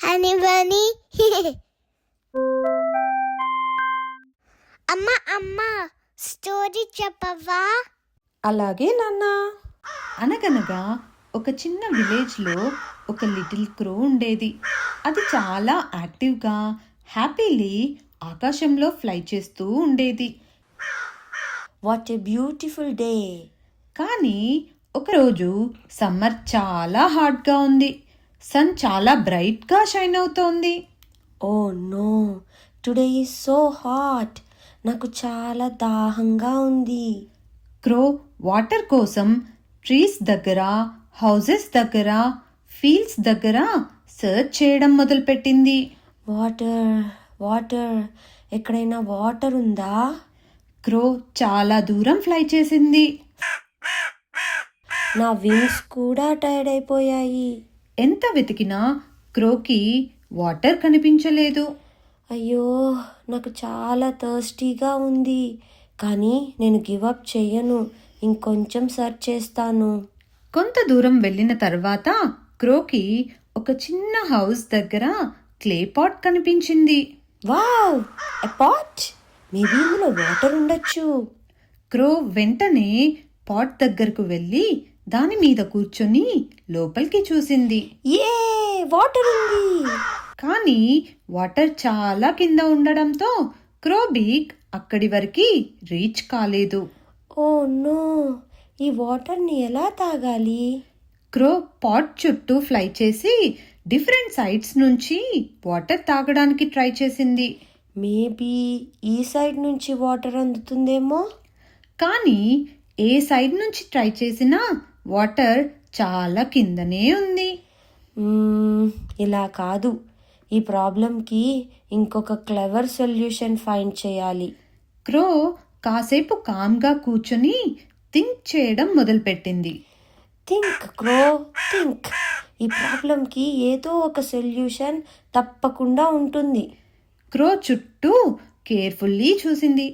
Honey బనీ. అమ్మ అమ్మ story చెప్పవా? అలాగే నాన్న. అనగనగా ఒక చిన్న విలేజ్లో ఒక లిటిల్ క్రో ఉండేది. అది చాలా యాక్టివ్గా హ్యాపీలీ ఆకాశంలో ఫ్లై చేస్తూ ఉండేది. What a beautiful day. కానీ ఒకరోజు సమ్మర్ చాలా హాట్గా ఉంది. సన్ చాలా బ్రైట్గా షైన్ అవుతోంది. Oh no, today is so hot. నాకు చాలా దాహంగా ఉంది. క్రో వాటర్ కోసం ట్రీస్ దగ్గర, హౌసెస్ దగ్గర, ఫీల్డ్స్ దగ్గర సర్చ్ చేయడం మొదలుపెట్టింది. వాటర్ వాటర్, ఎక్కడైనా వాటర్ ఉందా? క్రో చాలా దూరం ఫ్లై చేసింది. నా వింగ్స్ కూడా టైర్డ్ అయిపోయాయి. ఎంత వెతికినా క్రోకి వాటర్ కనిపించలేదు. అయ్యో, నాకు చాలా థర్స్టీగా ఉంది. కానీ నేను గివ్ అప్ చెయ్యను. ఇంకొంచెం సర్చ్ చేస్తాను. కొంత దూరం వెళ్ళిన తర్వాత క్రోకి ఒక చిన్న హౌస్ దగ్గర క్లే పాట్ కనిపించింది. వావ్, ఎ పాట్. మేబీ ఇందులో వాటర్ ఉండొచ్చు. క్రో వెంటనే పాట్ దగ్గరకు వెళ్ళి దాని మీద కూర్చొని లోపలికి చూసింది. ఏ వాటర్ ఉంది. కానీ వాటర్ చాలా కింద ఉండడంతో క్రో బీక్ అక్కడి వరకు రీచ్ కాలేదు. ఓ నో, ఈ వాటర్ని ఎలా తాగాలి? క్రో పాట్ చుట్టూ ఫ్లై చేసి డిఫరెంట్ సైడ్స్ నుంచి వాటర్ తాగడానికి ట్రై చేసింది. మేబీ ఈ సైడ్ నుంచి వాటర్ అందుతుందేమో. కానీ ఏ సైడ్ నుంచి ట్రై చేసినా వాటర్ చాలా కిందనే ఉంది. ఇలా కాదు. ఈ ప్రాబ్లంకి ఇంకొక క్లెవర్ సొల్యూషన్ ఫైండ్ చేయాలి. క్రో కాసేపు కామ్గా కూర్చొని థింక్ చేయడం మొదలుపెట్టింది. థింక్ క్రో, థింక్. ఈ ప్రాబ్లంకి ఏదో ఒక సొల్యూషన్ తప్పకుండా ఉంటుంది. క్రో చుట్టూ కేర్ఫుల్లీ చూసింది.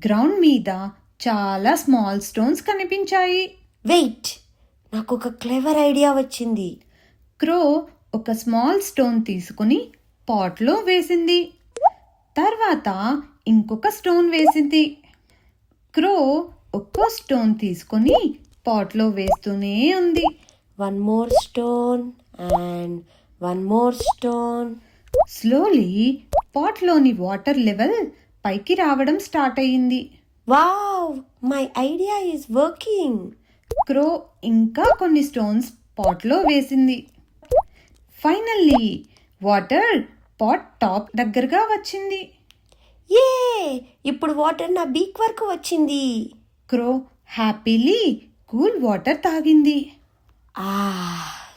గ్రౌండ్ మీద చాలా స్మాల్ స్టోన్స్ కనిపించాయి. వెయిట్, నాకు ఒక క్లెవర్ ఐడియా వచ్చింది. క్రో ఒక స్మాల్ స్టోన్ తీసుకుని పాట్లో వేసింది. తర్వాత ఇంకొక స్టోన్ వేసింది. క్రో ఒక్కో స్టోన్ తీసుకొని పాట్లో వేస్తూనే ఉంది. One more stone and one more stone. Slowly పాట్లోని వాటర్ లెవెల్ పైకి రావడం స్టార్ట్ అయ్యింది. Wow, my idea is working. Crow ఇంకా కొన్ని స్టోన్స్ పాట్లో వేసింది. ఫైనల్లీ వాటర్ పాట్ టాప్ దగ్గరగా వచ్చింది. ఏ, ఇప్పుడు వాటర్ నా బీక్ వరకు వచ్చింది. క్రో హ్యాపీలీ కూల్ వాటర్ తాగింది.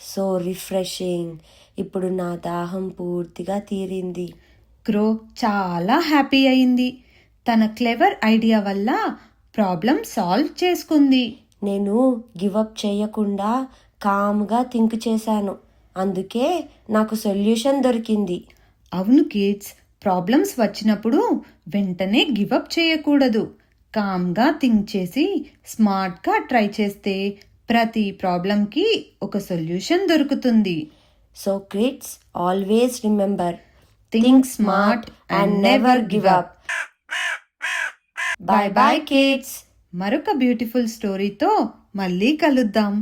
So refreshing. ఇప్పుడు నా దాహం పూర్తిగా తీరింది. క్రో చాలా హ్యాపీ అయింది. తన క్లెవర్ ఐడియా వల్ల ప్రాబ్లం సాల్వ్ చేసుకుంది. నేను గివ్ అప్ చేయకుండా కామ్గా థింక్ చేశాను. అందుకే నాకు సొల్యూషన్ దొరికింది. అవును కిడ్స్, ప్రాబ్లమ్స్ వచ్చినప్పుడు వెంటనే గివ్ అప్ చేయకూడదు. కామ్గా థింక్ చేసి స్మార్ట్గా ట్రై చేస్తే ప్రతి ప్రాబ్లంకి ఒక సొల్యూషన్ దొరుకుతుంది. So kids, always remember, think smart and never give up. Bye bye kids. మరొక బ్యూటిఫుల్ స్టోరీతో మళ్ళీ కలుద్దాం.